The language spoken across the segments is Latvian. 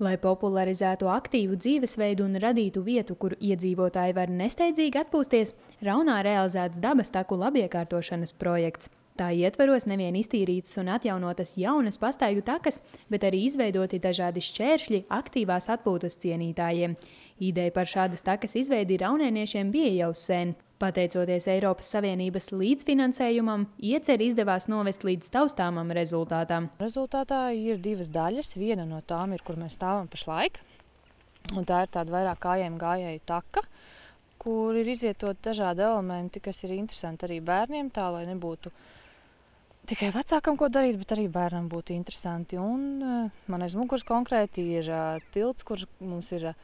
Lai popularizētu aktīvu dzīvesveidu un radītu vietu, kur iedzīvotāji var nesteidzīgi atpūsties, Raunā realizēts dabas taku labiekārtošanas projekts. Tā ietvaros nevien iztīrītas un atjaunotas jaunas pastaigu takas, bet arī izveidoti dažādi šķēršļi aktīvās atpūtas cienītājiem. Ideja par šādas takas izveidi raunēniešiem bija jau sen. Pateicoties Eiropas Savienības līdzfinansējumam, ieceri izdevās novest līdz taustāmam rezultātam. Rezultātā ir divas daļas. Viena no tām ir, kur mēs stāvam pašlaik. Un tā ir tāda vairāk kājām gājēju taka, kur ir izvietot dažādi elementi, kas ir interesanti arī bērniem, tā lai nebūtu tikai vecākam ko darīt, bet arī bērnam būtu interesanti. Un man aiz muguras konkrēti ir tilts, kur mums ir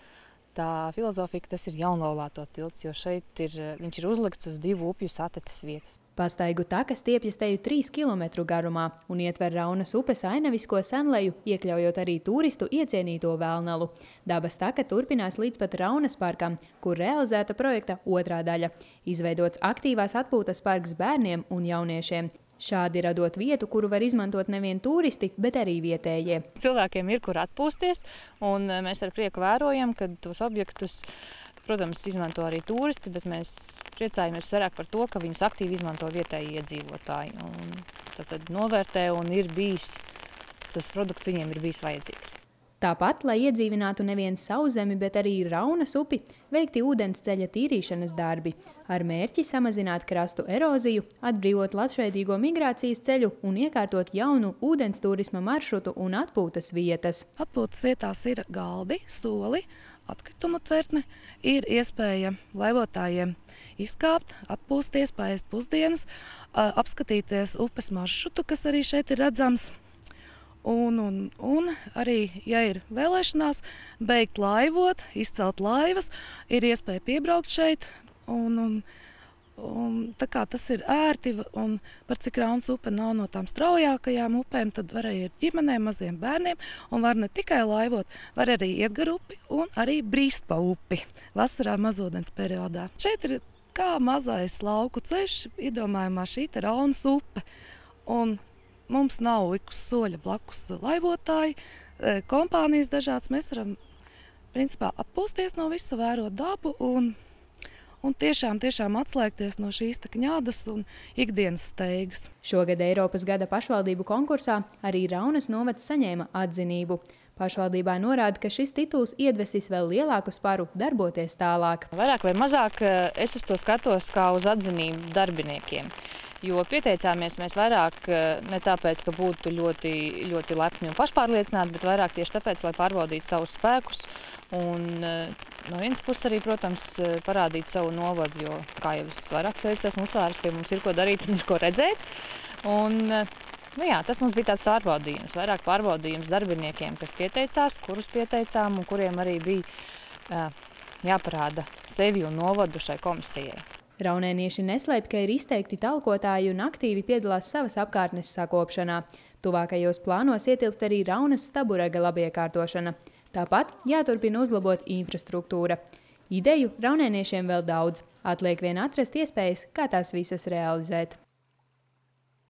tā filozofija, ka tas ir jaunlaulāto tilts, jo šeit viņš ir uzlikts uz divu upju satices vietas. Pastaigu taka stiepjas teju 3 km garumā un ietver Raunas upes ainavisko senleju, iekļaujot arī turistu iecienīto Vēlnalu. Dabas taka turpinās līdz pat Raunas parkam, kur realizēta projekta otrā daļa – izveidots aktīvās atpūtas parks bērniem un jauniešiem. Šādi radot vietu, kuru var izmantot nevien turisti, bet arī vietējie. Cilvēkiem ir kur atpūsties, un mēs ar prieku vērojam, ka tos objektus, protams, izmanto arī turisti, bet mēs priecājamies vairāk par to, ka viņus aktīvi izmanto vietēji iedzīvotāji. Un tad novērtē un ir bijis, tas produkts viņiem ir bijis vajadzīgs. Tāpat, lai iedzīvinātu nevien Sauszemi, bet arī Raunas upi, veikti ūdensceļa tīrīšanas darbi, ar mērķi samazināt krastu eroziju, atbrīvot latšveidīgo migrācijas ceļu un iekārtot jaunu ūdens turisma maršrutu un atpūtas vietas. Atpūtas vietās ir galdi, stoli, atkritumu tvertne, ir iespēja laivotājiem izkāpt, atpūsties, paēst pusdienas, apskatīties upes maršrutu, kas arī šeit ir redzams. Un arī, ja ir vēlēšanās, beigt laivot, izcelt laivas, ir iespēja piebraukt šeit. Tā kā tas ir ērti, un par cik Raunas upe nav no tām straujākajām upēm, tad var arī ar ģimenēm, maziem bērniem, un var ne tikai laivot, var arī iet gar upi un arī brīst pa upi vasarā mazūdens periodā. Šeit ir kā mazais lauku ceļš, iedomājumā šī te Raunas upe. Un mums nav likus soļa blakus laivotāji, kompānijas dažādas. Mēs varam principā atpūsties no visa, vērot dabu un tiešām atslēgties no šīs kņādas un ikdienas steigas. Šogad Eiropas gada pašvaldību konkursā arī Raunas novads saņēma atzinību. Pašvaldībā norāda, ka šis tituls iedvesīs vēl lielāku sparu darboties tālāk. Vairāk vai mazāk es uz to skatos kā uz atzinību darbiniekiem. Jo pieteicāmies mēs vairāk ne tāpēc, ka būtu ļoti, ļoti lepni un pašpārliecināti, bet vairāk tieši tāpēc, lai pārbaudītu savus spēkus un no vienas puses arī, protams, parādīt savu novadu, jo, kā jau es vairākas reizes esmu uzsvērusi, pie mums ir ko darīt un ir ko redzēt. Un, jā, tas mums bija tāds pārbaudījums, vairāk pārbaudījums darbiniekiem, kas pieteicās, kurus pieteicām un kuriem arī bija jāparāda sevi un novadu šai komisijai. Raunēnieši neslēpj, ka ir izteikti talkotāji un aktīvi piedalās savas apkārtnes sakopšanā. Tuvākajos plānos ietilpst arī Raunas staburega labiekārtošana. Tāpat jāturpina uzlabot infrastruktūra. Ideju raunēniešiem vēl daudz. Atliek vien atrast iespējas, kā tās visas realizēt.